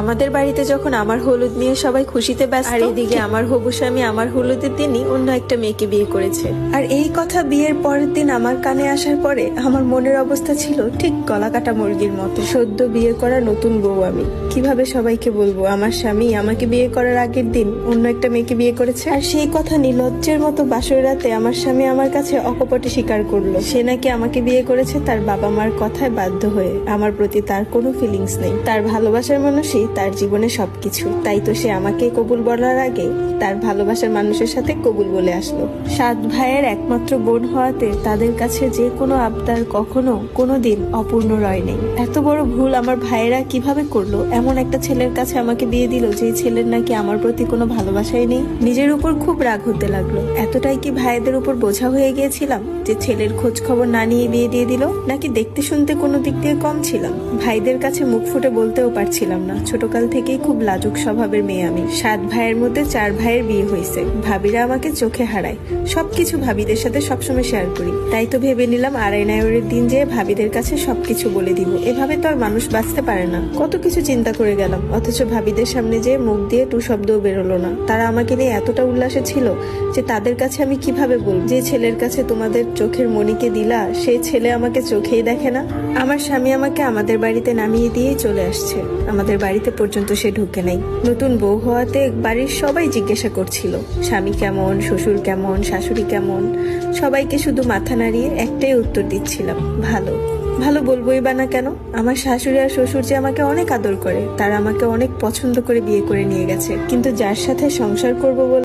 আমাদের বাড়িতে যখন আমার হলুদ নিয়ে সবাই খুশিতে ব্যস্ত, আর এদিকে আমার হবু স্বামী আমার হলুদের দিনই অন্য একটা মেয়েকে বিয়ে করেছে। আর এই কথা বিয়ের পরের দিন আমার কানে আসার পরে আমার মনের অবস্থা ছিল ঠিক গলা কাটা মুরগির মতো। সদ্য বিয়ে করা নতুন বউ আমি, কিভাবে সবাইকে বলবো আমার স্বামী আমাকে বিয়ে করার আগের দিন অন্য একটা মেয়েকে বিয়ে করেছে। আর সেই কথা নির্লজ্জের মতো বাসর রাতে আমার স্বামী আমার কাছে অকপটে স্বীকার করলো সে নাকি আমাকে বিয়ে করেছে তার বাবা মার কথায় বাধ্য হয়ে। আমার প্রতি তার কোনো ফিলিংস নেই, তার ভালোবাসার মানুষই তার জীবনে সবকিছু। তাই তো সে আমাকে কবুল বলার আগে তার ভালোবাসার মানুষের সাথে কবুল বলে আসলো। 7 ভাইয়ের একমাত্র বোন হওয়াতে তাদের কাছে যে কোনো আবদার কখনো কোনোদিন অপূর্ণ রয় নেই। এত বড় ভুল আমার ভাইয়েরা কিভাবে করলো? এমন একটা ছেলের কাছে আমাকে বিয়ে দিল যে ছেলের নাকি আমার প্রতি কোনো ভালোবাসাই নেই। নিজের উপর খুব রাগ হতে লাগলো। এতটাই কি ভাইদের উপর বোঝা হয়ে গিয়েছিলাম যে ছেলের খোঁজ খবর না নিয়ে বিয়ে দিয়ে দিল? নাকি দেখতে শুনতে কোনো দিক দিয়ে কম ছিলাম? ভাইদের কাছে মুখ ফুটে বলতেও পারছিলাম না। ছোটকাল থেকেই খুব লাজুক স্বভাবের মেয়ে আমি। 7 ভাইয়ের মধ্যে 4 ভাইয়ের বিয়ে হয়েছে। ভাবিরা আমাকে চোখে হারায়, সবকিছু ভাবিদের সাথে সবসময় শেয়ার করি। তাই তো ভেবে নিলাম আড়াই দিন যে ভাবিদের কাছে সবকিছু বলে দিব। এভাবে তো আর মানুষ বাঁচতে পারে না। কত কিছু চিন্তা করে গেলাম, অথচ ভাবিদের সামনে যে মুখ দিয়ে টু শব্দও বেরোলো না। তারা আমাকে নিয়ে এতটা উল্লাসে ছিল যে তাদের কাছে আমি কিভাবে বলবো যে ছেলের কাছে তোমাদের চোখের মণিকে দিলা, সেই ছেলে আমাকে চোখেই দেখে না। আমার স্বামী আমাকে আমাদের বাড়িতে নামিয়ে দিয়েই চলে আসছে, আমাদের বাড়িতে পর্যন্ত সে ঢুকে নাই। নতুন বউ হওয়াতে বাড়ির সবাই জিজ্ঞাসা করছিল স্বামী কেমন, শ্বশুর কেমন, শাশুড়ি কেমন। সবাইকে শুধু মাথা নাড়িয়ে একটাই উত্তর দিচ্ছিলাম, ভালো। ভালো বলবোই বা না কেন? আমার শাশুড়ি আর শ্বশুর যে আমাকে অনেক আদর করে, তারা আমাকে অনেক পছন্দ করে বিয়ে করে নিয়ে গেছে। কিন্তু যার সাথে সংসার করবো বলে